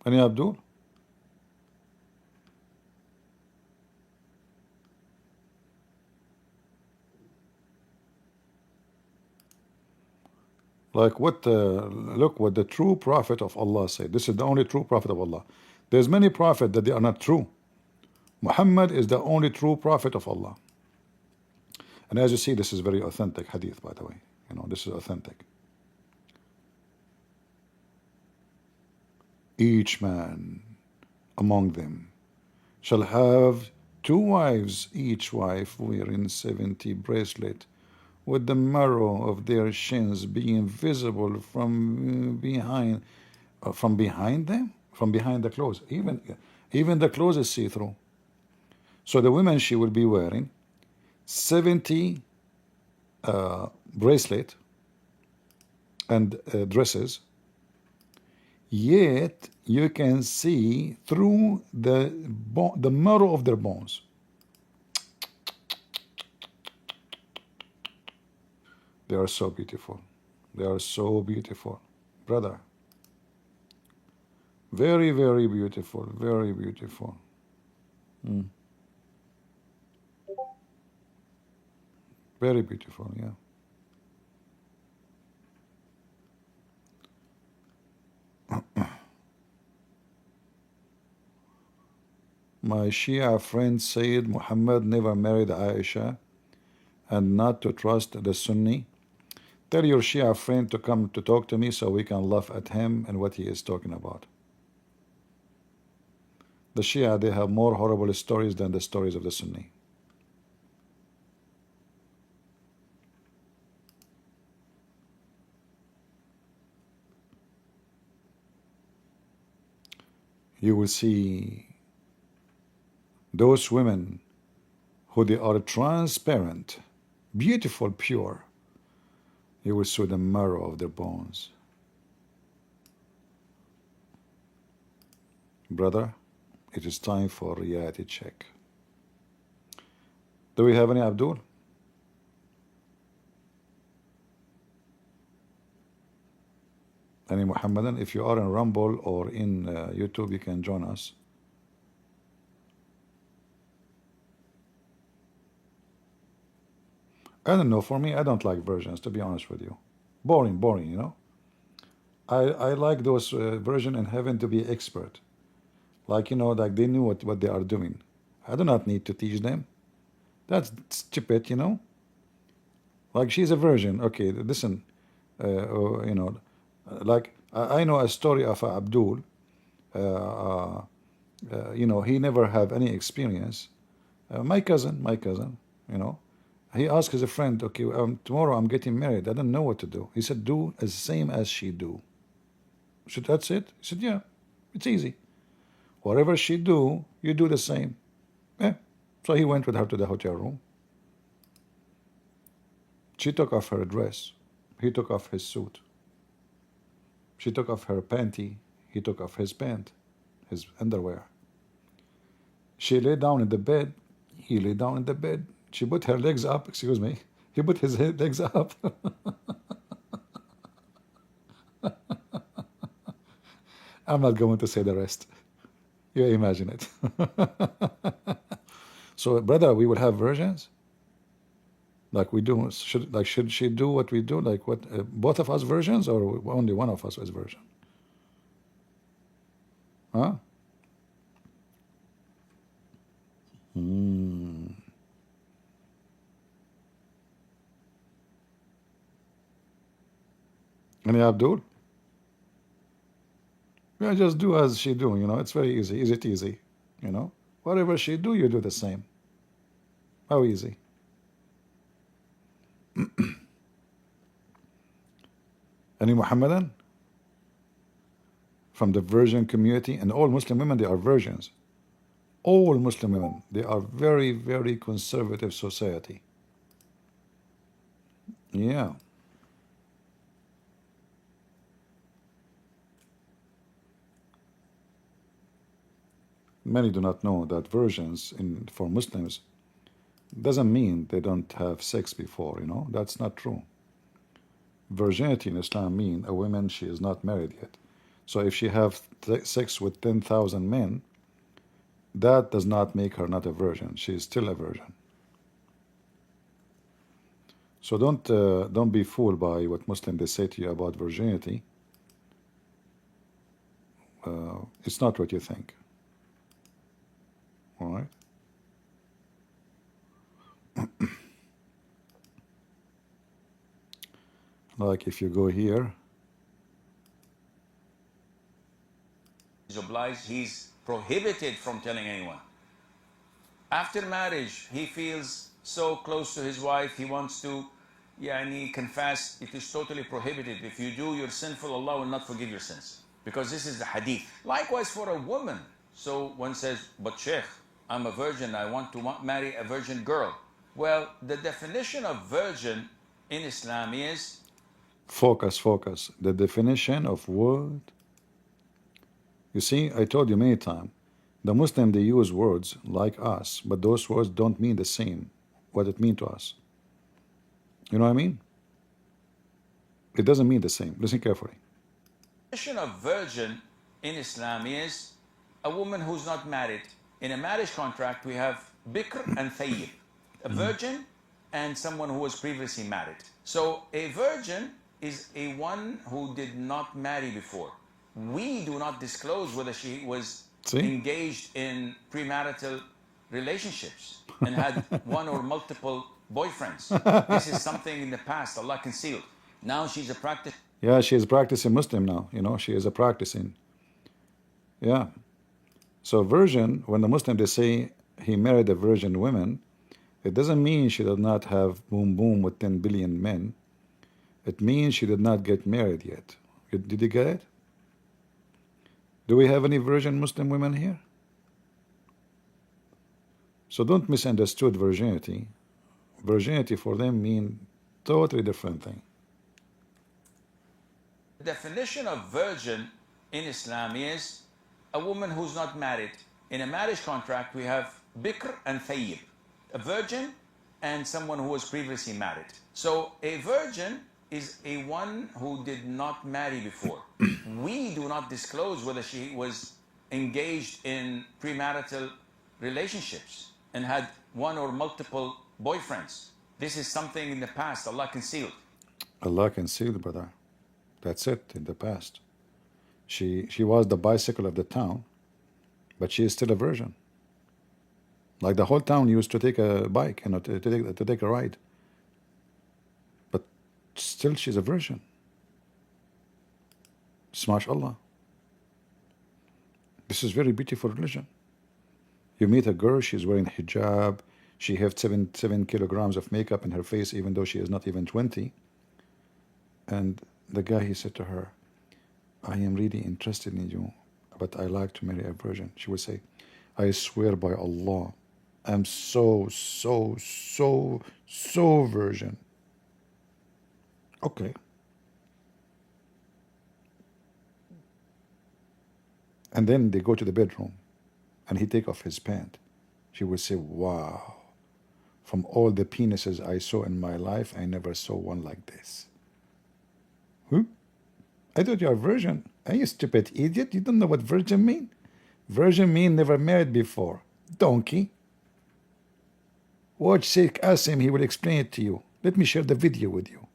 Any Abdul? Like what? Look what the true prophet of Allah said. This is the only true prophet of Allah. There's many prophets that they are not true. Muhammad is the only true prophet of Allah. And as you see, this is very authentic hadith, by the way. You know, this is authentic. Each man among them shall have two wives, each wife wearing 70 bracelet, with the marrow of their shins being visible from behind, from behind them, from behind the clothes. Even the clothes is see-through. So the women, she will be wearing 70 bracelet and dresses, yet you can see through the marrow of their bones. They are so beautiful. They are so beautiful, brother. Very, very beautiful. Very beautiful. Very beautiful, yeah. My Shia friend said Muhammad never married Aisha and not to trust the Sunni. Tell your Shia friend to come to talk to me so we can laugh at him and what he is talking about. The Shia, they have more horrible stories than the stories of the Sunni. You will see those women who they are transparent, beautiful, pure. You will see the marrow of their bones. Brother, it is time for reality check. Do we have any Abdul? Any Muhammadan? If you are in Rumble or in YouTube, you can join us. I don't know. For me, I don't like versions, to be honest with you. Boring, boring, you know. I like those version in heaven to be expert. Like, you know, like they knew what they are doing. I do not need to teach them. That's stupid, you know. Like she's a virgin. Okay, listen, you know, like I know a story of Abdul. You know, he never have any experience. My cousin, you know, he asked his friend, okay, tomorrow I'm getting married. I don't know what to do. He said, do as same as she do. I said, that's it? He said, yeah, it's easy. Whatever she do, you do the same. Yeah. So he went with her to the hotel room. She took off her dress. He took off his suit. She took off her panty. He took off his pant, his underwear. She lay down in the bed. He lay down in the bed. She put her legs up. Excuse me. He put his legs up. I'm not going to say the rest. You imagine it. So, brother, we will have versions like we do. Should she do what we do? Like what? Both of us versions, or only one of us is version? Huh? Any Abdul? Yeah, just do as she do. You know, it's very easy. Is it easy? You know, whatever she do, you do the same. How easy? Any Muhammadan from the virgin community? And all Muslim women, they are virgins. All Muslim women, they are very, very conservative society. Yeah. Many do not know that virgins for Muslims doesn't mean they don't have sex before, you know. That's not true. Virginity in Islam means a woman, she is not married yet. So if she have sex with 10,000 men, that does not make her not a virgin. She is still a virgin. So don't be fooled by what Muslims they say to you about virginity. It's not what you think. All right. Like if you go here, He's obliged, he's prohibited from telling anyone. After marriage, he feels so close to his wife, he wants to confess. It is totally prohibited. If you do, you're sinful. Allah will not forgive your sins. Because this is the hadith. Likewise for a woman. So one says, but Sheikh, I'm a virgin, I want to marry a virgin girl. Well, the definition of virgin in Islam is focus. The definition of what? You see, I told you many times, the Muslim they use words like us, but those words don't mean the same what it mean to us. You know what I mean? It doesn't mean the same. Listen carefully. definition of virgin in Islam is a woman who's not married. In a marriage contract, we have bikr and thayyib, a virgin and someone who was previously married. So a virgin is a one who did not marry before. We do not disclose whether she was See? engaged in premarital relationships and had one or multiple boyfriends. This is something in the past Allah concealed. Now she's a practice. Yeah, she is practicing Muslim now. You know, she is a practicing. Yeah. So virgin, when the Muslim they say he married a virgin woman, it doesn't mean she did not have boom boom with 10 billion men. It means she did not get married yet. Did you get it? Do we have any virgin Muslim women here? So don't misunderstood virginity. Virginity for them mean totally different thing. The definition of virgin in Islam is a woman who's not married. In a marriage contract, we have bikr and thayyib, a virgin and someone who was previously married. So a virgin is a one who did not marry before. We do not disclose whether she was engaged in premarital relationships and had one or multiple boyfriends. This is something in the past Allah concealed. Allah concealed, brother. That's it, in the past. She was the bicycle of the town, but she is still a virgin. Like the whole town used to take a bike, you know, to take a ride. But still she's a virgin. Smash Allah. This is very beautiful religion. You meet a girl, she's wearing hijab, she has 7 kilograms of makeup in her face, even though she is not even 20. And the guy, he said to her, I am really interested in you, but I like to marry a virgin. She would say, I swear by Allah, I'm so virgin. Okay. And then they go to the bedroom and he take off his pant. She would say, wow, from all the penises I saw in my life, I never saw one like this. Who? I thought you are a virgin. Are you stupid idiot? You don't know what virgin mean? Virgin mean never married before. Donkey. Watch Sheikh Asim, he will explain it to you. Let me share the video with you.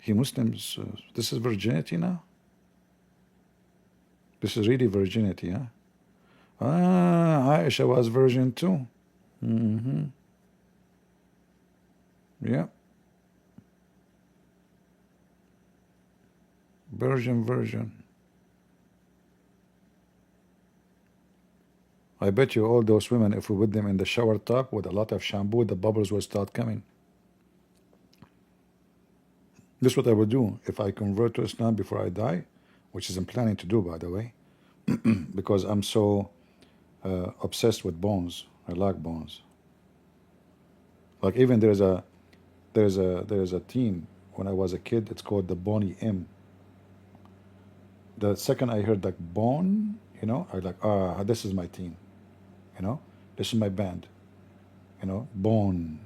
He Muslims, this is virginity now? This is really virginity, huh? Ah, Aisha was virgin too. Yeah. Virgin. I bet you all those women, if we put them in the shower tub with a lot of shampoo, the bubbles will start coming. This is what I would do if I convert to Islam before I die, which is I'm planning to do, by the way, because I'm so obsessed with bones. I like bones. Like even there's a team when I was a kid. It's called the Boney M. The second I heard like bone, you know, I like this is my team. You know, this is my band. You know, bone.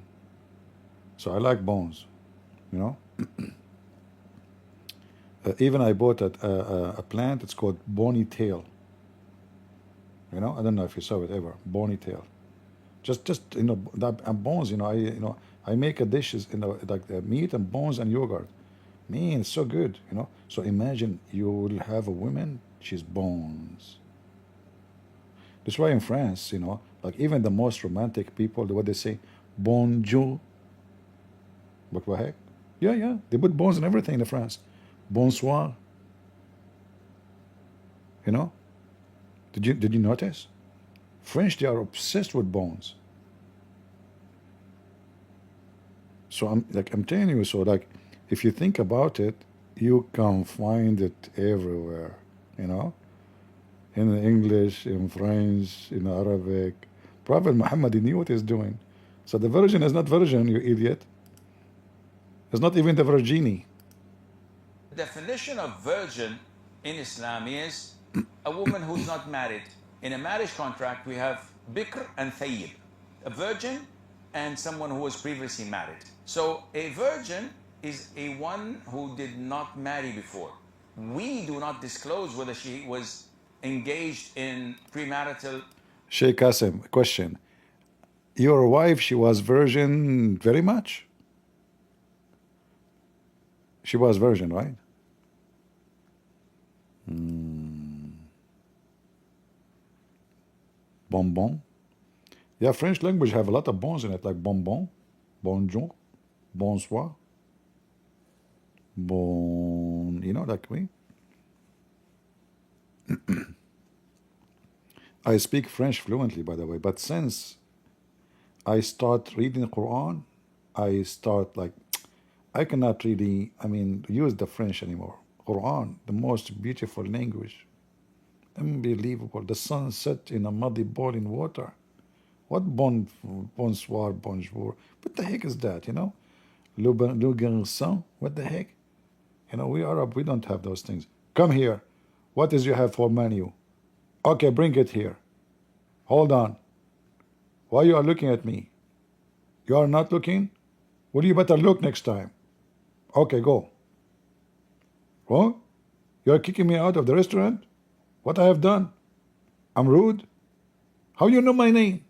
So I like bones. You know. Even I bought a plant. It's called bony tail. You know, I don't know if you saw it ever. Bony tail. Just that and bones. I make a dishes like meat and bones and yogurt. Man, it's so good. So imagine you will have a woman. She's bones. That's why in France, like even the most romantic people, what they say, bonjour. But what heck? Yeah, yeah. They put bones and everything in France. Bonsoir. You know? Did you notice? French, they are obsessed with bones. So I'm telling you, so like if you think about it, you can find it everywhere, you know? In English, in French, in Arabic. Prophet Muhammad, he knew what he's doing. So the virgin is not virgin, you idiot. It's not even the virginie. The definition of virgin in Islam is a woman who's not married. In a marriage contract, we have bikr and thayyib, a virgin and someone who was previously married. So a virgin is a one who did not marry before. We do not disclose whether she was engaged in premarital. Sheikh Qasim, question. Your wife, she was virgin very much? She was virgin, right? Bonbon. Yeah, French language have a lot of bons in it, like bonbon, bonjour, bonsoir, bon, like we. I speak French fluently, by the way, but since I start reading the Quran, I start like, I cannot really, use the French anymore. Quran, the most beautiful language. Unbelievable. The sun set in a muddy boiling water. What bonsoir, bonjour? What the heck is that, Le garçon? What the heck? We Arab, we don't have those things. Come here. What is you have for menu? Okay, bring it here. Hold on. Why you are looking at me? You are not looking? Well, you better look next time. Okay, go. What? You are kicking me out of the restaurant? What I have done? I'm rude? How you know my name?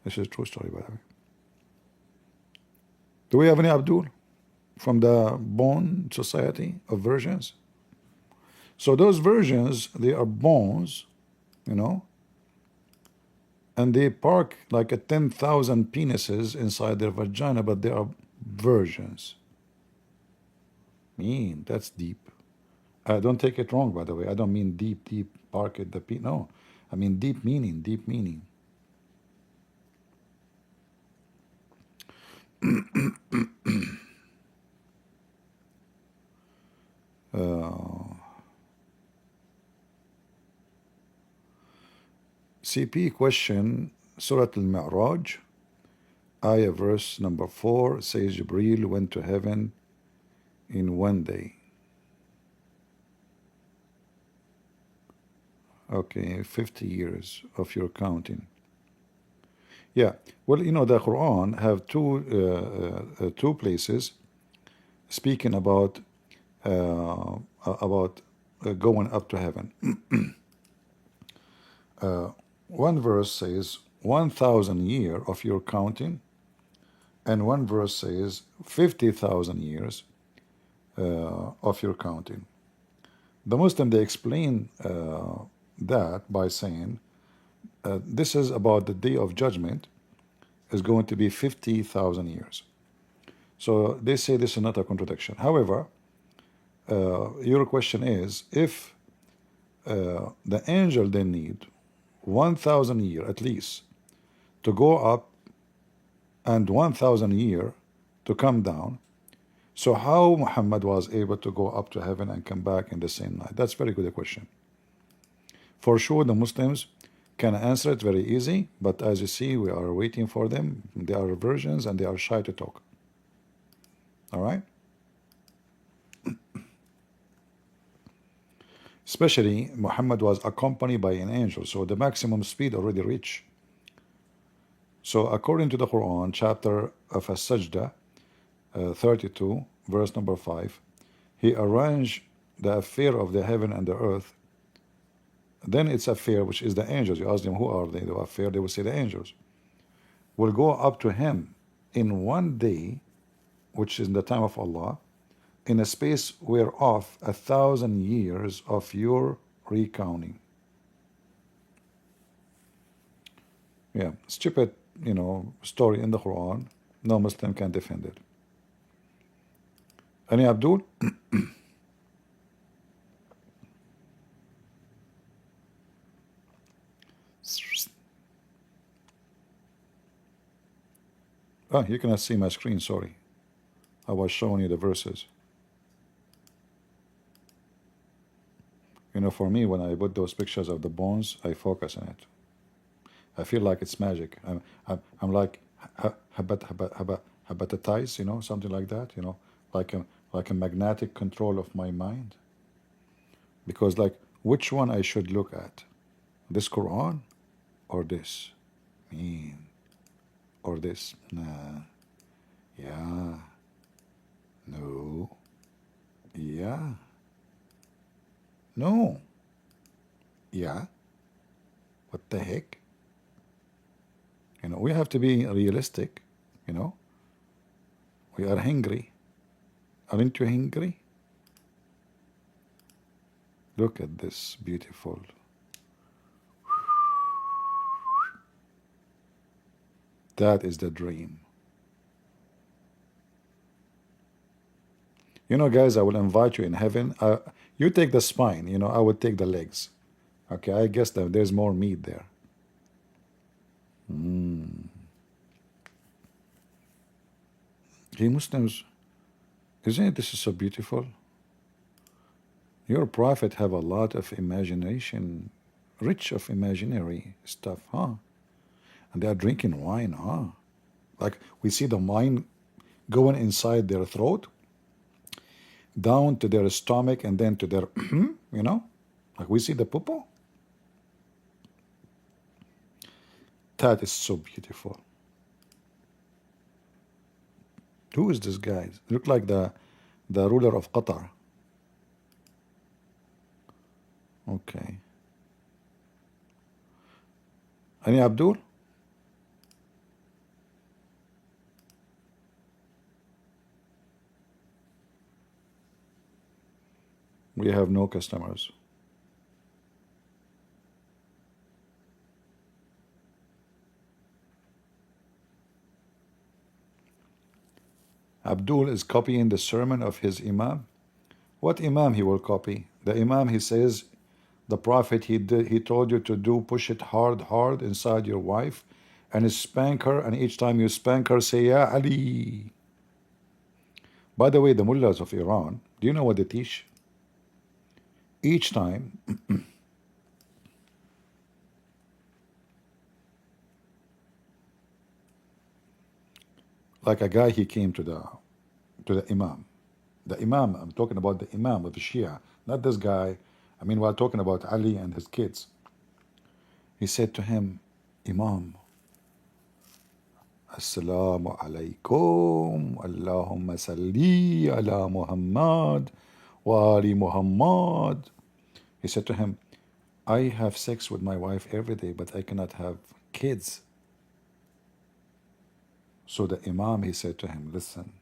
This is a true story, by the way. Do we have any Abdul from the Bone Society of Virgins? So those virgins, they are bones, and they park like 10,000 penises inside their vagina, but they are virgins. That's deep. Don't take it wrong, by the way. I don't mean deep park at the no. I mean deep meaning. CP question, Surah Al-Mi'raj, ayah verse number 4 says Jibreel went to heaven in one day. Okay, 50 years of your counting. Yeah, well, the Quran have two places speaking about going up to heaven. One verse says 1,000 years of your counting, and one verse says 50,000 years of your counting. The Muslim, they explain that by saying this is about the day of judgment is going to be 50,000 years. So they say this is not a contradiction. However, your question is, if the angel they need 1,000 years at least to go up and 1,000 years to come down, so how Muhammad was able to go up to heaven and come back in the same night? That's very good a question. For sure, the Muslims can answer it very easy, but as you see, we are waiting for them. They are virgins and they are shy to talk. All right? Especially, Muhammad was accompanied by an angel, so the maximum speed already reached. So according to the Quran, chapter of As-Sajdah, 32, verse number 5. He arranged the affair of the heaven and the earth. Then its affair, which is the angels. You ask them, who are they? The affair, they will say the angels. Will go up to him in one day, which is in the time of Allah, in a space whereof 1,000 years of your recounting. Yeah, stupid, story in the Quran. No Muslim can defend it. Any Abdul? Oh, you cannot see my screen, sorry. I was showing you the verses. For me, when I put those pictures of the bones, I focus on it. I feel like it's magic. I'm like hypnotized, something like that, like a magnetic control of my mind. Because like, which one I should look at? This Quran or this? Or this? Nah. Yeah. No. Yeah. No. Yeah. What the heck? We have to be realistic, We are hungry. Aren't you hungry? Look at this beautiful. That is the dream. Guys, I will invite you in heaven. You take the spine, I would take the legs. Okay, I guess that there's more meat there. Hey, Muslims, isn't this so beautiful? Your prophet have a lot of imagination, rich of imaginary stuff, huh? And they are drinking wine, huh? Like we see the wine going inside their throat, down to their stomach, and then to their, like we see the poo. That is so beautiful. Who is this guy? Look like the ruler of Qatar. Okay. Any Abdul? We have no customers. Abdul is copying the sermon of his Imam. What Imam he will copy? The Imam, he says, the Prophet, he told you to push it hard inside your wife and spank her, and each time you spank her, say, Ya Ali. By the way, the mullahs of Iran, do you know what they teach? Each time, like a guy, he came to the Imam. The Imam, I'm talking about the Imam of the Shia, not this guy. I mean, we're talking about Ali and his kids. He said to him, Imam, Assalamu alaikum, Allahumma salli ala Muhammad wa ali Muhammad. He said to him, I have sex with my wife every day, but I cannot have kids. So the Imam, he said to him, listen,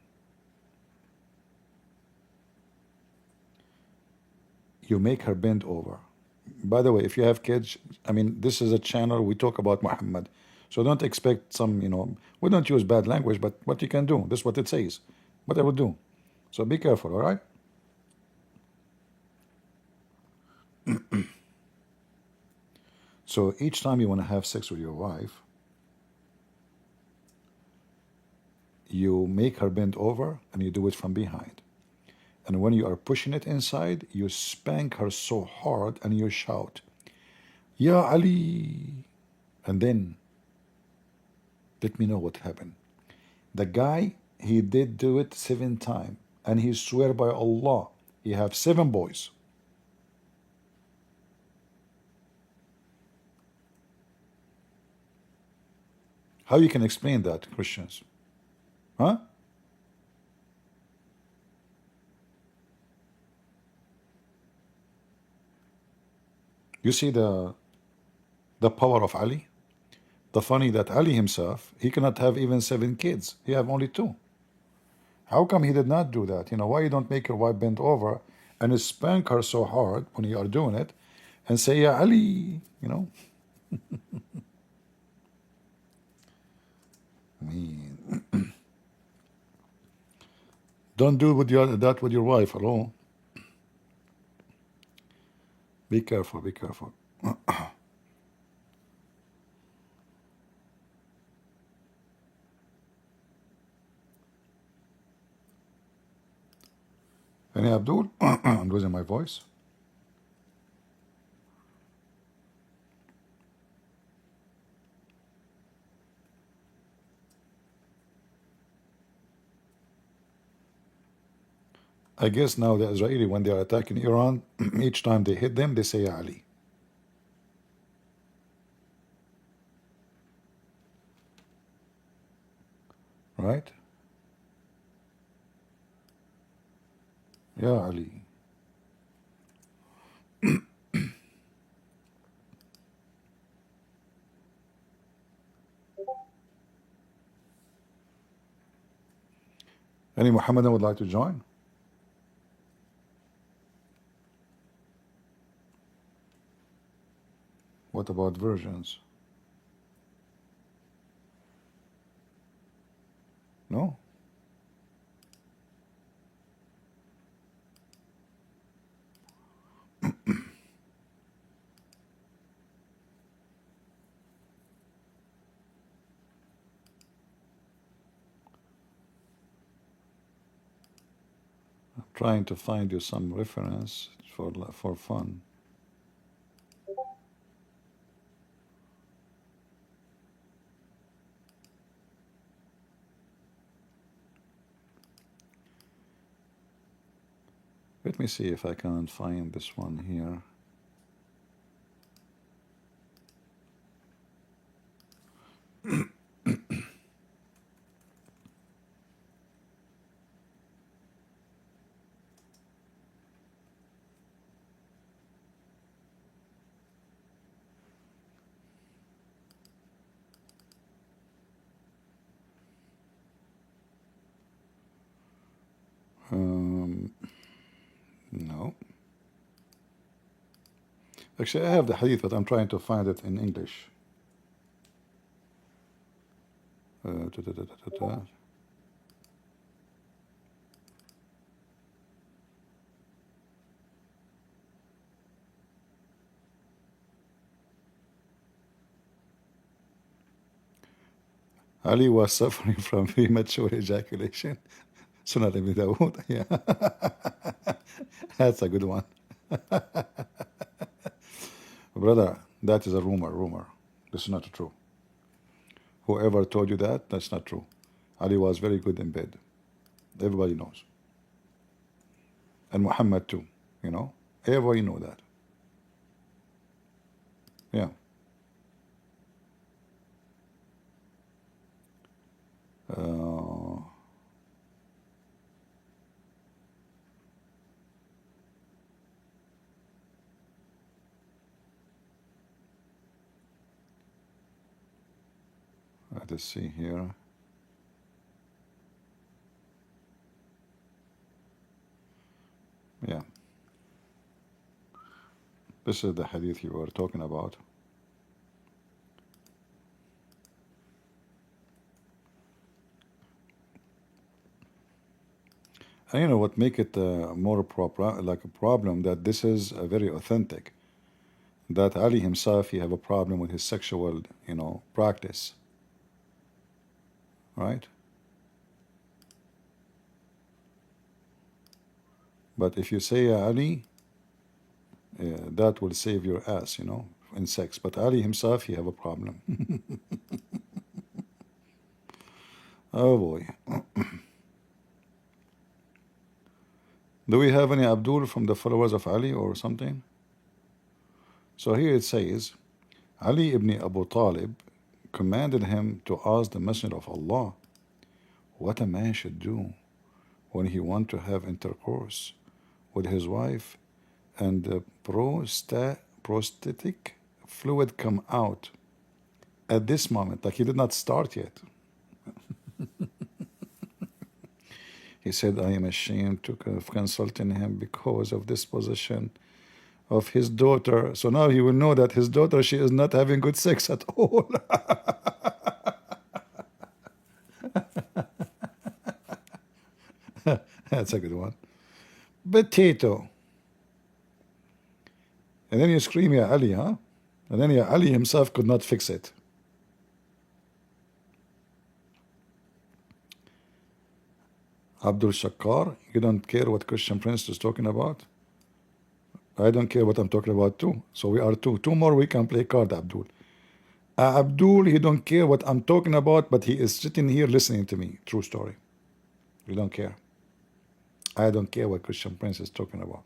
you make her bend over. By the way, if you have kids, I mean, this is a channel, we talk about Muhammad. So don't expect some, we don't use bad language, but what you can do, this is what it says, what I would do. So be careful, all right? So each time you want to have sex with your wife, you make her bend over and you do it from behind. And when you are pushing it inside, you spank her so hard and you shout, Ya Ali. And then let me know what happened. The guy, he did do it 7 times. And he swear by Allah, he have 7 boys. How you can explain that, Christians? Huh? You see the power of Ali? The funny that Ali himself, he cannot have even 7 kids. He have only 2. How come he did not do that? You know, why you don't make your wife bend over and spank her so hard when you are doing it and say, yeah, Ali, you know? I mean, don't do that with your wife at all. Be careful, be careful. Any Abdul? I'm losing my voice. I guess now the Israeli, when they are attacking Iran, each time they hit them, they say Ya Ali. Right? Ya Ali. Any Muhammadan would like to join? What about versions? No? I'm trying to find you some reference for fun. Let me see if I can find this one here. No. Actually, I have the hadith, but I'm trying to find it in English. Ta, ta, ta, ta, ta, ta. Ali was suffering from premature ejaculation. Sunan Ibn Dawood. Yeah. That's a good one. Brother, that is a rumor. This is not true. Whoever told you that, that's not true. Ali was very good in bed. Everybody knows. And Muhammad too, you know. Everybody know that. Yeah. Let us see here. Yeah. This is the hadith you were talking about. And you know what make it more proper, like a problem, that this is very authentic. That Ali himself, he have a problem with his sexual, you know, practice. Right? But if you say Ali, that will save your ass, you know, in sex. But Ali himself, he have a problem. Oh boy. Do we have any Abdul from the followers of Ali or something? So here it says, Ali ibn Abu Talib commanded him to ask the Messenger of Allah what a man should do when he want to have intercourse with his wife and prosthetic fluid come out at this moment, like he did not start yet. He said, I am ashamed of consulting him because of this position of his daughter. So now he will know that his daughter, she is not having good sex at all. That's a good one. Potato. And then you scream, Ya Ali, huh? And then Ya Ali himself could not fix it. Abdul Shakkar, you don't care what Christian Prince is talking about? I don't care what I'm talking about too. So we are two. Two more we can play card, Abdul. Abdul, he don't care what I'm talking about, but he is sitting here listening to me. True story. You don't care. I don't care what Christian Prince is talking about.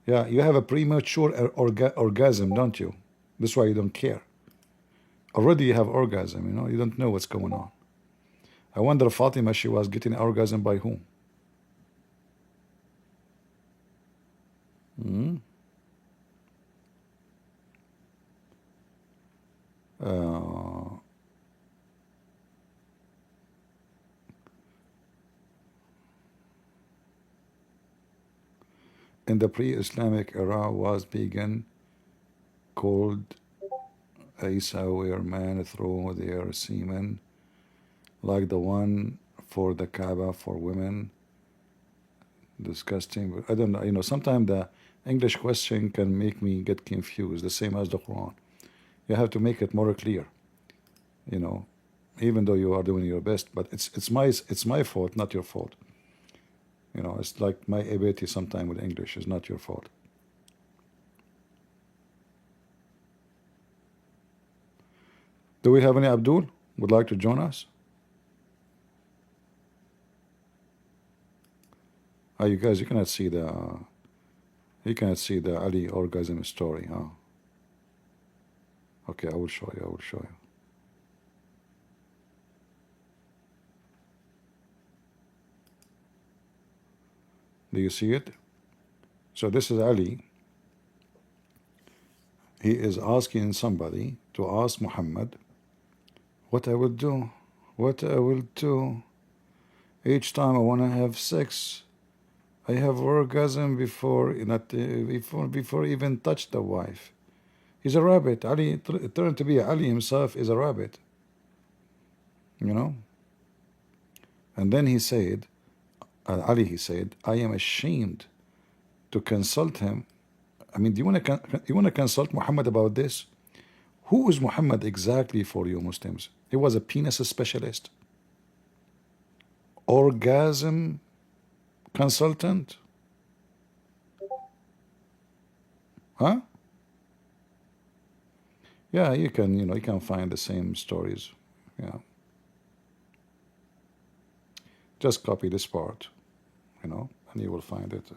Yeah, you have a premature orgasm, don't you? That's why you don't care. Already you have orgasm, you know, you don't know what's going on. I wonder Fatima, she was getting orgasm by whom? Hmm? In the pre-Islamic era was begun called Isa, where men throw their semen like the one for the Kaaba for women. Disgusting. I don't know, you know, sometimes the English question can make me get confused, the same as the Quran. You have to make it more clear, you know, even though you are doing your best, but it's my fault, not your fault. You know, it's like my ability sometime with English is not your fault. Do we have any Abdul would like to join us? Oh, you guys, you cannot see the Ali orgasm story, huh? Okay, I will show you. I will show you. Do you see it? So this is Ali. He is asking somebody to ask Muhammad, what I will do, what I will do. Each time I want to have sex, I have orgasm before even touch the wife. He's a rabbit. Ali turned to be Ali himself is a rabbit. You know. And then he said, Ali, he said, I am ashamed to consult him. I mean, do you want to consult Muhammad about this? Who is Muhammad exactly for you Muslims? He was a penis specialist, orgasm consultant, huh? Yeah, you can find the same stories. Yeah, just copy this part, and you will find it.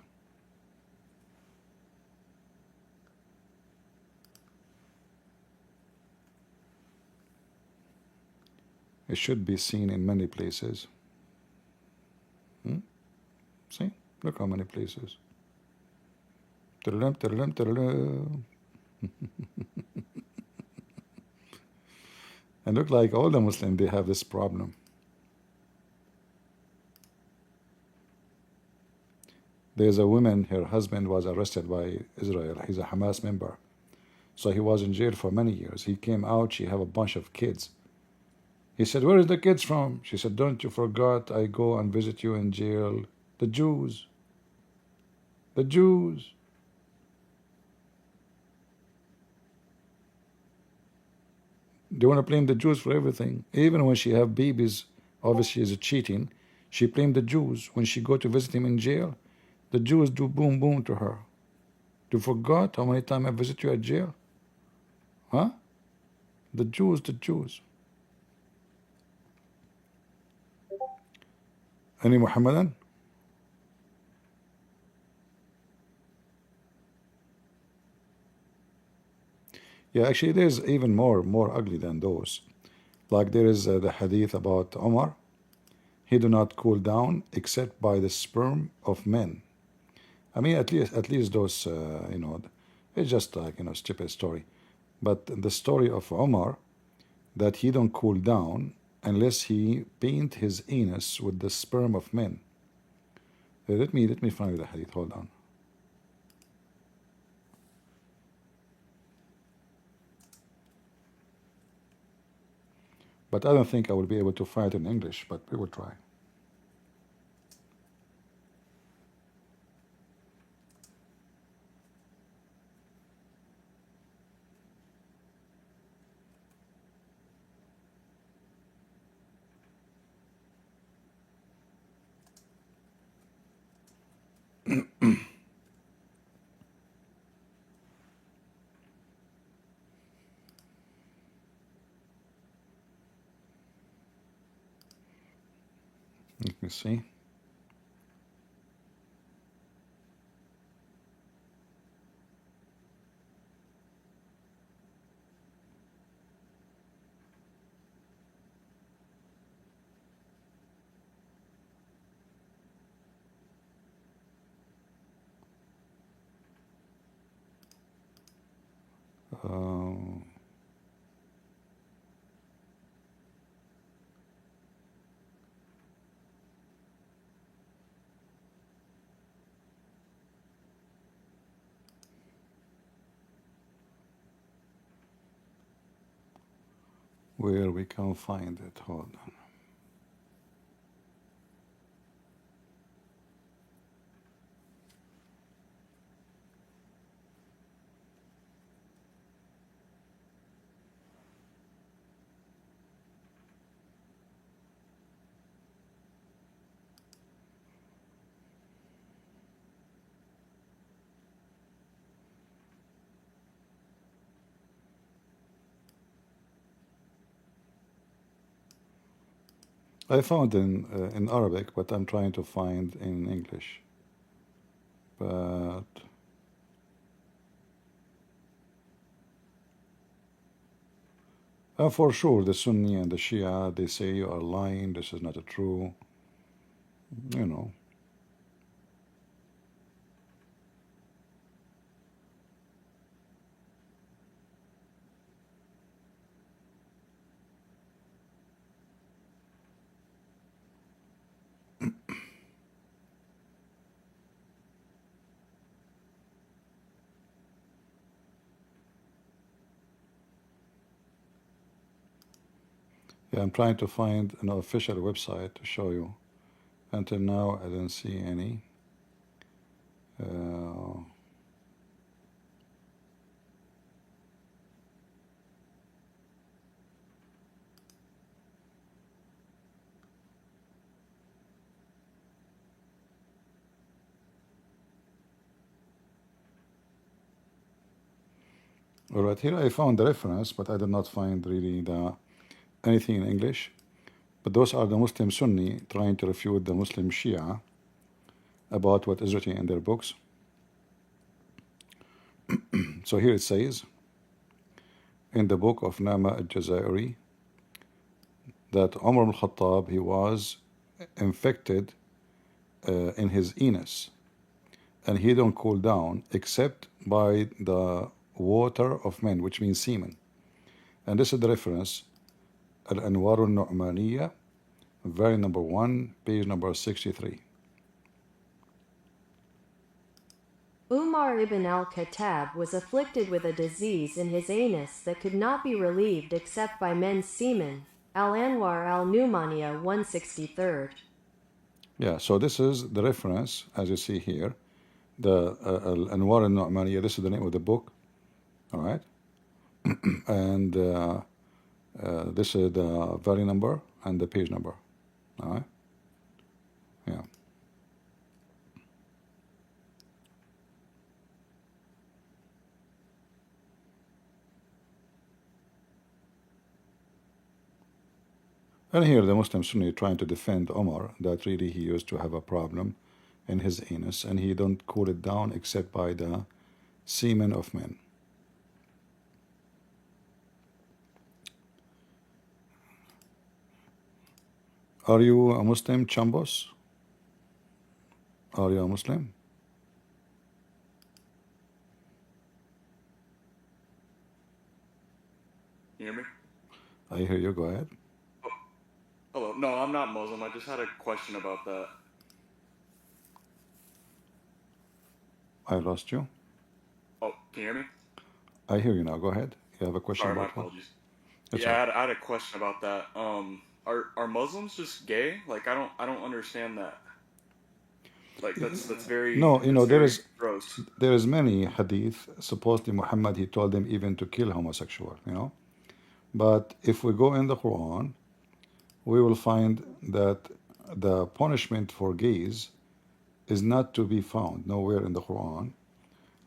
It should be seen in many places. See? Look how many places. And look like all the Muslims, they have this problem. There's a woman, her husband was arrested by Israel. He's a Hamas member. So he was in jail for many years. He came out, she have a bunch of kids. He said, where is the kids from? She said, don't you forget I go and visit you in jail. The Jews. The Jews. They want to blame the Jews for everything. Even when she have babies, obviously is cheating, she blamed the Jews. When she go to visit him in jail, the Jews do boom boom to her. You forgot how many times I visit you at jail? Huh? The Jews, the Jews. Any Muhammadan? Yeah, actually there's even more ugly than those. Like there is the hadith about Omar. He do not cool down except by the sperm of men. I mean, at least those, It's just like, stupid story. But the story of Umar, that he don't cool down unless he paint his anus with the sperm of men. Let me find the hadith. Hold on. But I don't think I will be able to find it in English, but we will try. Let me see. Uh, where we can find it. Hold on. I found in Arabic, but I'm trying to find in English. But for sure, the Sunni and the Shia, they say you are lying. This is not true. You know. Yeah, I'm trying to find an official website to show you. Until now, I didn't see any. Uh, all right, here I found the reference, but I did not find really anything in English. But those are the Muslim Sunni trying to refute the Muslim Shia about what is written in their books. So here it says, in the book of Nama al-Jazairi, that Umar al-Khattab, he was infected in his anus, and he don't cool down except by the water of men, which means semen. And this is the reference, Al-Anwar al-Nu'maniyya, volume number 1, page number 63. Umar ibn al-Khattab was afflicted with a disease in his anus that could not be relieved except by men's semen. Al-Anwar al-Nu'maniyya 163rd. Yeah, so this is the reference, as you see here, the Al-Anwar al-Nu'maniyya. This is the name of the book, all right? And this is the volume number and the page number, all right? Yeah. And here the Muslim Sunni trying to defend Omar, that really he used to have a problem in his anus, and he don't cool it down except by the semen of men. Are you a Muslim, Chambos? Are you a Muslim? I hear you. Go ahead. Oh, hello. No, I'm not Muslim. I just had a question about that. I lost you. Oh, can you hear me? I hear you now. Go ahead. You have a question Sorry, my about what? apologies. That's Yeah, right. I had a question about that. Are Muslims just gay? Like, I don't understand that. Like, No, that's there very is gross. many hadith. Supposedly Muhammad, he told them even to kill homosexual. But if we go in the Quran, we will find that the punishment for gays is not to be found nowhere in the Quran.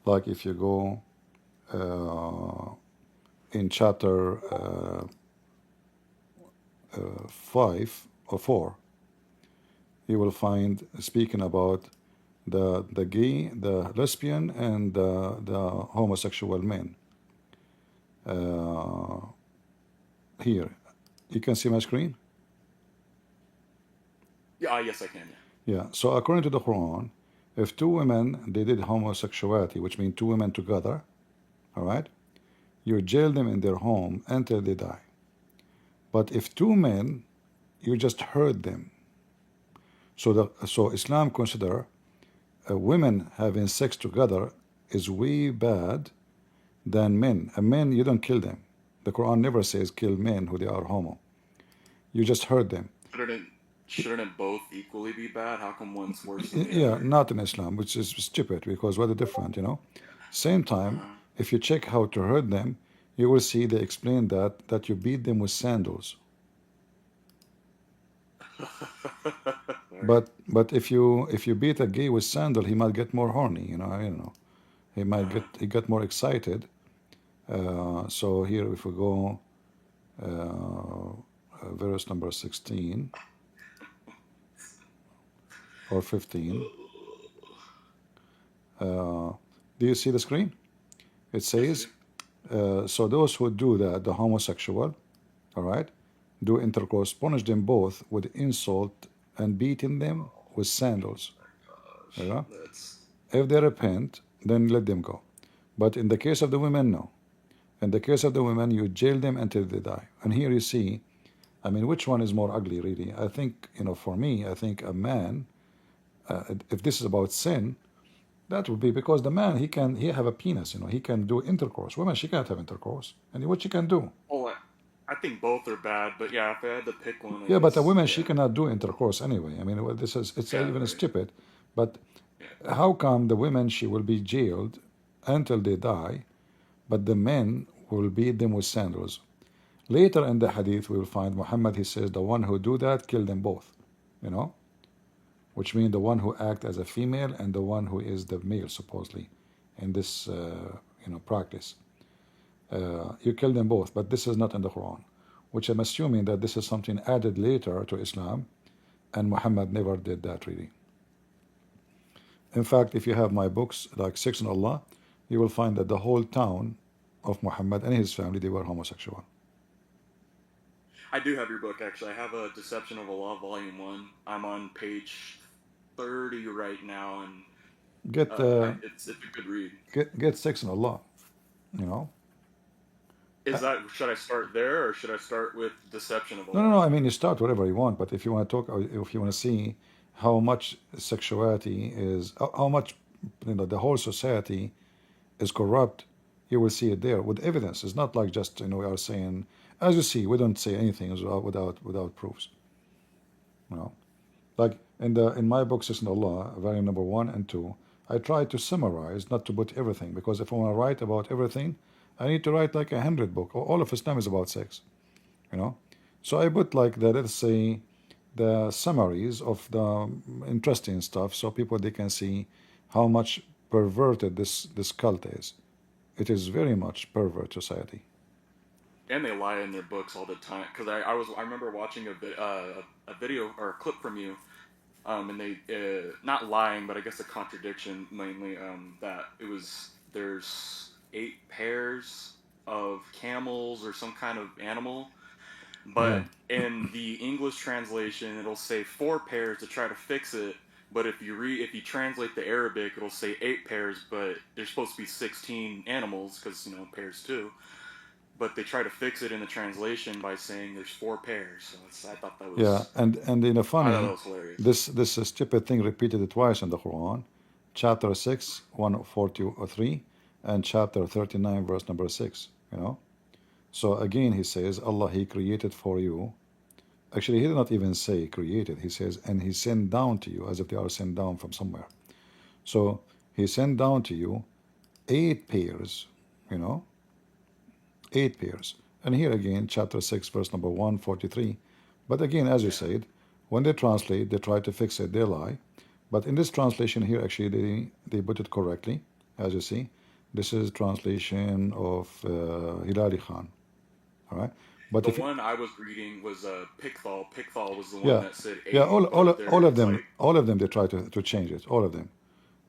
Like if you go in chapter 5 or 4, you will find speaking about the gay, the lesbian, and the homosexual men. Uh, Here, you can see my screen. Yeah, yes, I can. Yeah. Yeah. So according to the Quran, if two women they did homosexuality, which means two women together, all right, you jail them in their home until they die. But if two men, you just hurt them. So Islam consider women having sex together is way bad than men. And men, you don't kill them. The Quran never says kill men who they are homo. You just hurt them. Shouldn't shouldn't it both equally be bad? How come one's worse than the Yeah, other? not in Islam, which is stupid because what a different. Same time, Uh, if you check how to hurt them, you will see they explain that you beat them with sandals. sorry. But if you beat a gay with sandal, he might get more horny. I don't know. He might Uh, get more excited. So here, if we go verse number 16 or 15, do you see the screen? It yes, I says, do. so those who do that, the homosexual, all right, do intercourse, punish them both with insult and beating them with sandals. You Gosh, know? that's If they repent, then let them go. But in the case of the women, no. In the case of the women, you jail them until they die. And here you see, I mean, which one is more ugly, really? I think, for me, I think a man, if this is about sin, that would be because the man, he have a penis, he can do intercourse. Women, she can't have intercourse. And what she can do? well, I think both are bad, but yeah, if I had to pick one, I Yeah, but a guess woman, she yeah, cannot do intercourse anyway. I mean, well, it's yeah, even right, stupid. But yeah. how come the women, she will be jailed until they die, but the men will beat them with sandals? Later in the hadith, we will find Muhammad, he says, the one who do that, kill them both, you know, which means the one who act as a female and the one who is the male, supposedly, in this, practice. You kill them both, but this is not in the Quran, which I'm assuming that this is something added later to Islam, and Muhammad never did that really. In fact, if you have my books like Six in Allah, you will find that the whole town of Muhammad and his family, they were homosexual. I do have your book actually. I have a Deception of Allah, Volume One. I'm on page 30 right now, and Get uh, it's a good read. get Six in Allah. You know. Is that should I start there or should I start with Deception of No, no, Allah? no. I mean, you start whatever you want, but if you want to talk, or if you want to see how much sexuality is, how much, the whole society is corrupt, you will see it there with evidence. It's not like just we are saying, as you see, we don't say anything without proofs. You know. Like in my book, Sisn Allah, volume number 1 and 2, I try to summarize, not to put everything, because if I want to write about everything, I need to write like 100 book. All of Islam is about sex, you know. So I put like the, let's say, the summaries of the interesting stuff, so people they can see how much perverted this cult is. It is very much pervert society. And they lie in their books all the time. Because I remember watching a video or a clip from you, and they not lying, but I guess a contradiction mainly. That it was there's 8 pairs of camels or some kind of animal, Yeah. but in the English translation it'll say 4 pairs to try to fix it. But if you translate the Arabic, it'll say 8 pairs, but there's supposed to be 16 animals because pairs too. but they try to fix it in the translation by saying there's 4 pairs. So I thought that Yeah, was and in a I thought that funny, was hilarious. this stupid thing repeated twice in the Quran, chapter 6, 143, and chapter 39, verse number 6. You know. So again, he says, Allah, He created for you. Actually, he did not even say created. He says, and He sent down to you, as if they are sent down from somewhere. So He sent down to you 8 pairs, you know, 8 pairs. And here again, chapter 6, verse number 143. But again, as you said, when they translate, they try to fix it, they lie. But in this translation here, actually, they put it correctly, as you see. This is translation of Hilali Khan. All right. But The if one I was reading was Pickthall. Pickthall was the one yeah, that said yeah, 8, but there all of it's them, like they try to change it, all of them.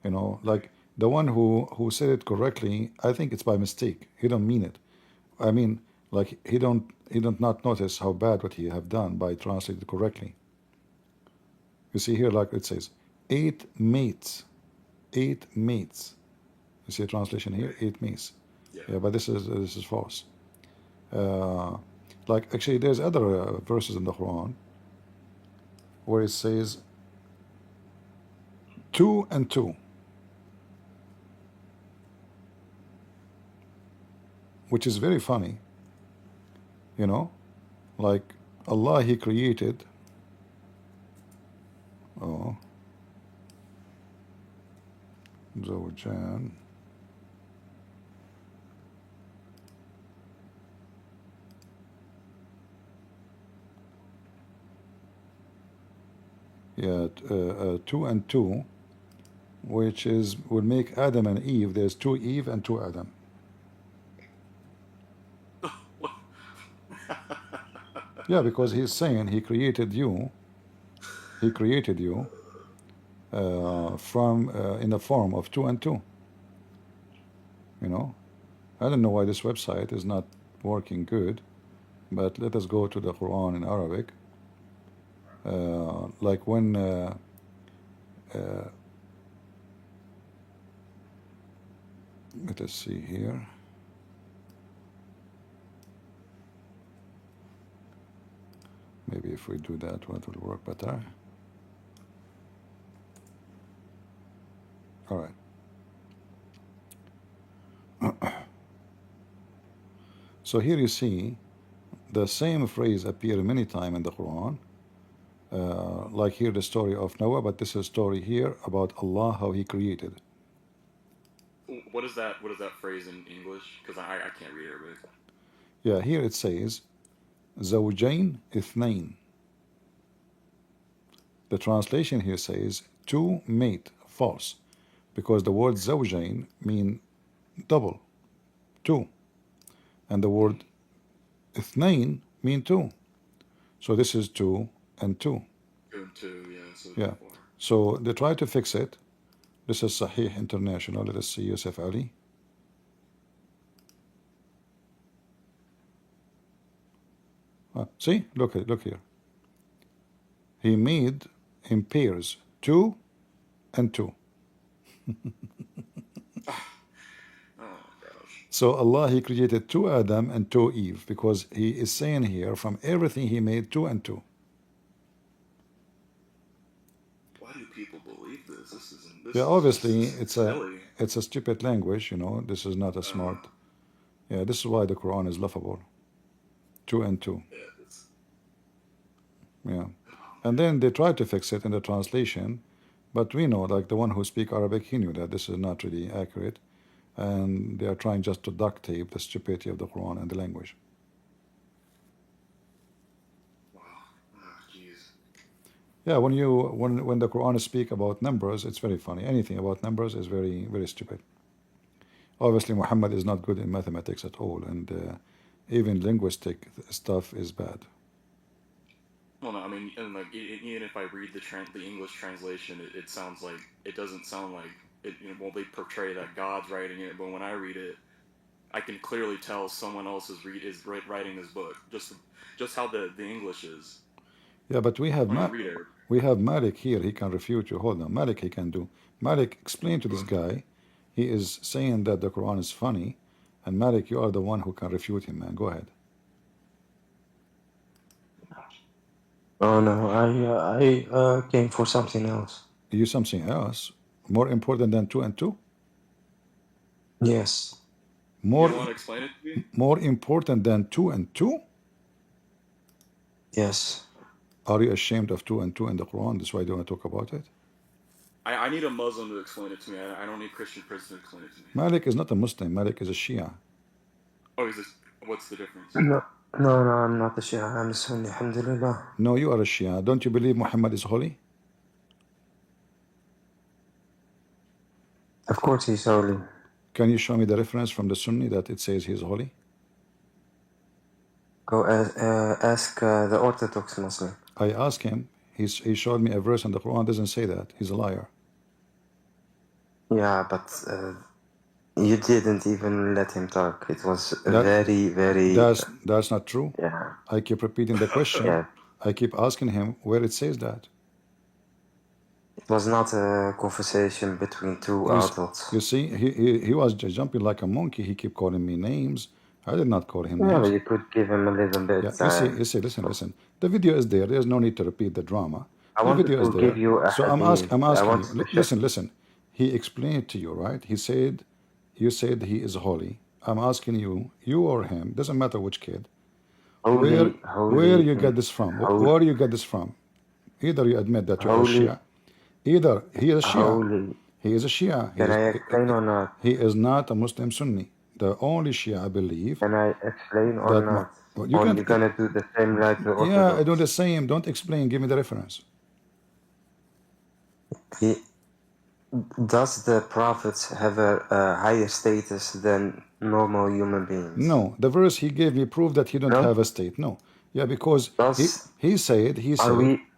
You know, like the one who said it correctly, I think it's by mistake. He don't mean it. I mean, like he don't not notice how bad what he have done by translating it correctly. You see here, like it says, 8 mates, 8 mates. You see a translation here, 8 mates. yeah. Yeah, but this is false. Like actually, there's other verses in the Quran where it says 2 and 2, which is very funny. You know, like Allah, He created. Oh, Zawjan. Yeah, 2 and 2, which is would make Adam and Eve. There's 2 Eve and 2 Adam. Yeah, because he's saying he created you. He created you from in the form of 2 and 2. You know, I don't know why this website is not working good, but let us go to the Quran in Arabic. Like when let us see here. Maybe if we do that, what will work better? All right. So here you see the same phrase appear many times in the Quran. Like here the story of Noah, but this is a story here about Allah, how He created. What is that phrase in English? Because I can't read Arabic. Yeah, here it says زوجين اثنين. The translation here says 2 mate, false, because the word زوجين mean double, 2, and the word اثنين mean 2. So this is 2 and 2. 2 and 2, yeah. So Yeah. 4. So they try to fix it. This is Sahih International. Let us see Yusuf Ali. See, look here. He made in pairs 2 and 2. Oh gosh. So Allah, He created 2 Adam and 2 Eve, because He is saying here from everything He made 2 and 2. Why do people believe this? Yeah, obviously it's silly. a stupid language. You know, this is not a smart. Yeah, this is why the Quran is laughable. 2 and 2. Yeah, it's, Yeah, and then they tried to fix it in the translation, but we know, like the one who speak Arabic, he knew that this is not really accurate, and they are trying just to duct tape the stupidity of the Quran and the language. wow. Oh, jeez. Yeah, when the Quran speak about numbers, it's very funny. Anything about numbers is very very stupid. Obviously, Muhammad is not good in mathematics at all, and even linguistic stuff is bad. Well, no, I mean, and like even if I read the English translation, it sounds like it doesn't sound like it. You know, well, they portray that God's writing it, but when I read it, I can clearly tell someone else is writing this book. Just how the English is Yeah, but we have when you read it. we have Malik here. He can refute you. Hold on, Malik. He can do. Malik, explain to this guy. He is saying that the Quran is funny, And Malik, you are the one who can refute him, man. Go ahead. Oh no, I came for something else. You something else more important than 2 and 2? Yes. You More want to explain it to me? more important than 2 and 2? Yes. Are you ashamed of 2 and 2 in the Quran? That's why you want to talk about it. I need a Muslim to explain it to me. I don't need Christian person to explain it to me. Malik is not a Muslim. Malik is a Shia. Oh, is this? What's the difference? No, no, I'm not a Shia. I'm a Sunni. Alhamdulillah. No, you are a Shia. Don't you believe Muhammad is holy? Of course, he's holy. Can you show me the reference from the Sunni that it says he is holy? Go ask the Orthodox Muslim. I asked him. He showed me a verse in the Quran. Doesn't say that. He's a liar. Yeah, but you didn't even let him talk. It was That very. that's not true. Yeah. I keep repeating the question. Yeah. I keep asking him where it says that. It was not a conversation between two adults. You see, he was just jumping like a monkey. He kept calling me names. I did not call him Yeah, names. but you could give him a little bit. Yeah, you see, listen. The video is there. There's no need to repeat the drama. I The wanted video is to there. give you a So I'm hadith. asking I wanted you. to show- Listen. He explained to you, right? He said, you said he is holy. I'm asking you or him, doesn't matter which kid. Holy, Where you get this from? holy- Where you get this from? Either you admit that you are a Holy- Shia. Either he is a Shia. Holy. He is a Shia. Can I explain or not? He is not a Muslim Sunni. The only Shia, I believe. Can I explain or That not? you Or can't- you're gonna do the same like the Orthodox? Yeah, I do the same. Don't explain. Give me the reference. Does the prophets have a higher status than normal human beings? No, the verse he gave me proved that he don't No? have a state. No. Yeah, because he said,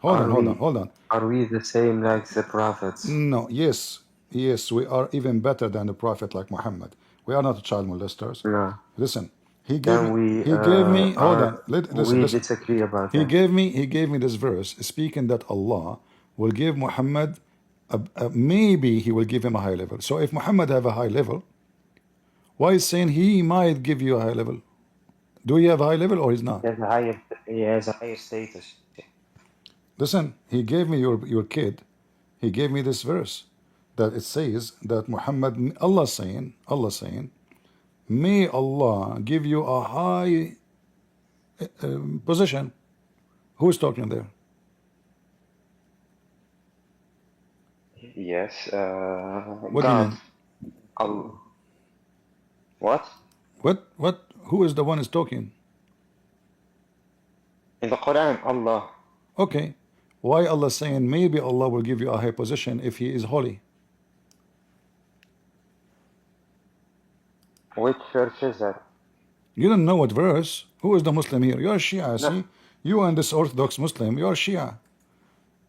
hold on. Are we the same like the prophets? No, yes, we are even better than the prophet like Muhammad. We are not child molesters. No. Listen, he Then gave me, hold on, listen. disagree about He that. gave me this verse speaking that Allah will give Muhammad, maybe he will give him a high level. So if Muhammad have a high level, why is saying he might give you a high level? Do you have a high level or he's not? He has a higher status. Listen, he gave me your kid. He gave me this verse that it says that Muhammad, Allah saying, may Allah give you a high position. Who's talking there? Yes. What do you mean? What? What? Who is the one is talking? In the Quran, Allah. Okay. Why Allah saying maybe Allah will give you a high position if he is holy? Which verse is that? You don't know what verse? Who is the Muslim here? You're Shia, see? You and this Orthodox Muslim, you're Shia.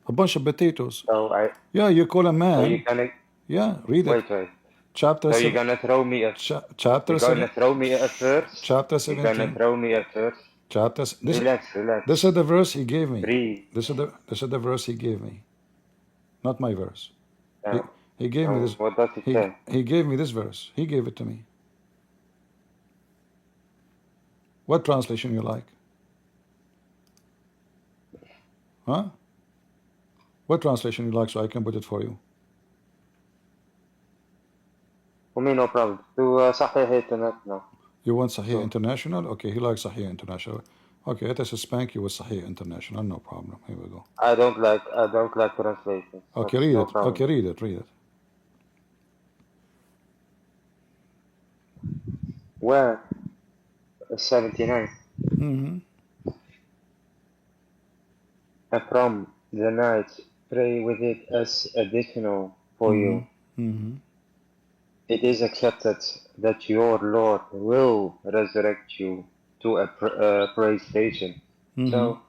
A bunch of potatoes. Yeah, you call a man. So you're gonna Yeah, read it. wait. Chapter So you're 7. gonna throw me a Chapter You're gonna 7. throw me a verse. Chapter You're gonna 17. throw me a verse. Chapter. Relax. This is the verse he gave me. Breathe. This is the verse he gave me. Not my verse. Yeah. He gave me this. What does it say? He gave me this verse. He gave it to me. What translation you like? Huh? What translation you like so I can put it for you? For me, no problem. Do Sahih International. You want Sahih International? Okay, he likes Sahih International. Okay, let us spank you with Sahih International. No problem. Here we go. I don't like translations. Okay, That's read no it. problem. Okay, read it. Where? 79. Mm-hmm. And from the night, pray with it as additional for you. Mm-hmm. It is accepted that your Lord will resurrect you to a praise station. Mm-hmm. So,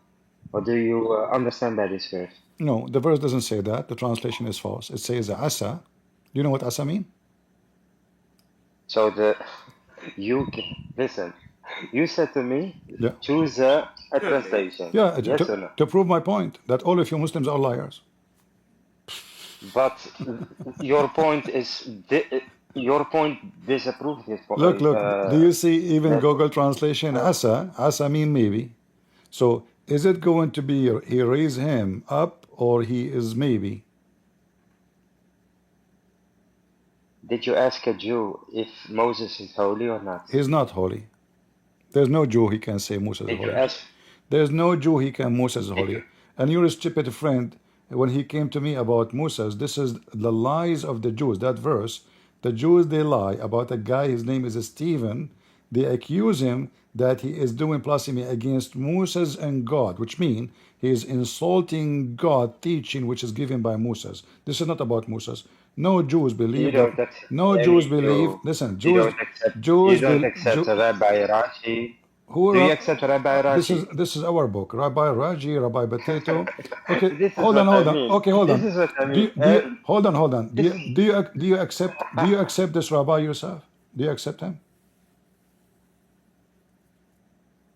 what do you understand by this verse? No, the verse doesn't say that. The translation is false. It says asa. Do you know what asa mean? So listen. You said to me, Yeah. choose a translation. Yeah, Yes or no? to prove my point that all of you Muslims are liars. But your point is Your point disapproves this point. Look, look. Do you see even that- Google translation? Asa mean maybe. So is it going to be he raise him up or he is maybe? Did you ask a Jew if Moses is holy or not? He's not holy. There's no Jew he can say Moses is Did you holy. ask? There's no Jew he can Moses is holy. you- And your stupid friend, when he came to me about Moses, this is the lies of the Jews. That verse, the Jews they lie about a guy. His name is Stephen. They accuse him that he is doing blasphemy against Moses and God, which means he is insulting God teaching which is given by Moses. This is not about Moses. No Jews believe don't that. accept No any Jews Jew. believe. Listen, You Jews. don't accept. Jews You don't bel- accept Jew- Rabbi Rashi. who Do you Ra- accept Rabbi Rashi? this is our book, Rabbi Raji, Rabbi Potato. Okay, This is hold what on, I hold on. mean. Okay, hold This on. is what I Do mean. you, hold on, hold on. Do this you accept this Rabbi yourself? Do you accept him?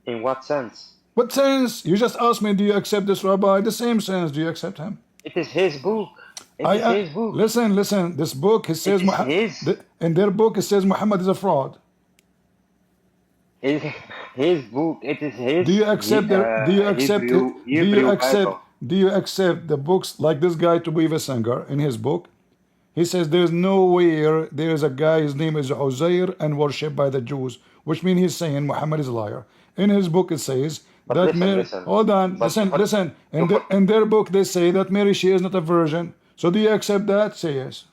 In what sense? What sense? You just asked me, do you accept this Rabbi? The same sense. Do you accept him? It is his book. It is his book. Listen. This book, it says is his. in their book, it says Muhammad is a fraud. It is his book. It is his. Do you accept Bible. do you accept the books like this guy to be a singer in his book? He says there's nowhere there is a guy, his name is Uzair and worshipped by the Jews, which means he's saying Muhammad is a liar. In his book it says that listen, Mary, listen. hold on, listen. In their book they say that Mary, she is not a virgin. So do you accept that? Say yes.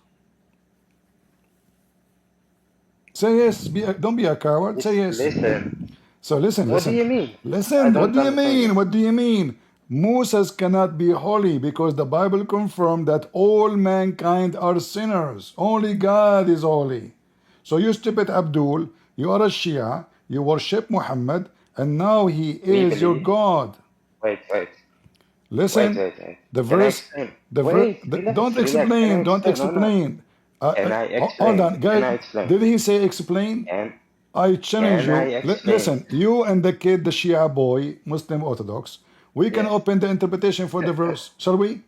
Say yes. Don't be a coward. Say yes. Listen. So listen. What do you mean? Listen, I what do you don't understand. mean? What do you mean? Moses cannot be holy because the Bible confirmed that all mankind are sinners. Only God is holy. So you stupid Abdul, you are a Shia, you worship Muhammad, and now he is your believe- God. Wait. Listen, Wait. the Can I verse, explain? the Wait, verse, relax, don't relax. explain, Can I don't explain? No, no. explain. Can I Hold explain? on, Can I guys. explain? Did he say explain? And I challenge Can I you. explain? Listen, you and the kid, the Shia boy, Muslim Orthodox, we can Yes. open the interpretation for the verse. Shall we?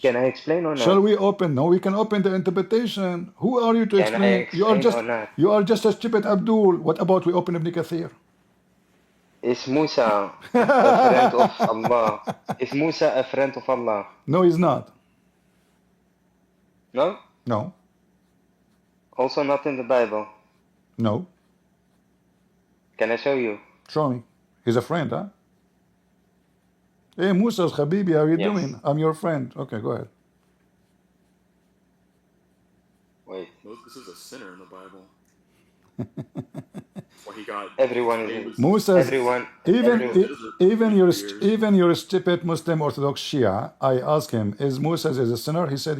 can I explain or not? Shall we open? No, we can open the interpretation. Who are you to Can I explain? explain You or are not? just a stupid Abdul. What about we open Ibn Kathir? Is Musa a friend of Allah? Is Musa a friend of Allah? No, he's not. No? No, Also not in the Bible. no. Can I show you? Show me. He's a friend, huh? Hey, Musa, Habibi, how you Yes. doing? I'm your friend. Okay, go ahead. Wait. Moses is a sinner in the Bible. Well, he got Everyone is famous. Musa, Everyone. even your stupid Muslim Orthodox Shia, I asked him, is Musa is a sinner? He said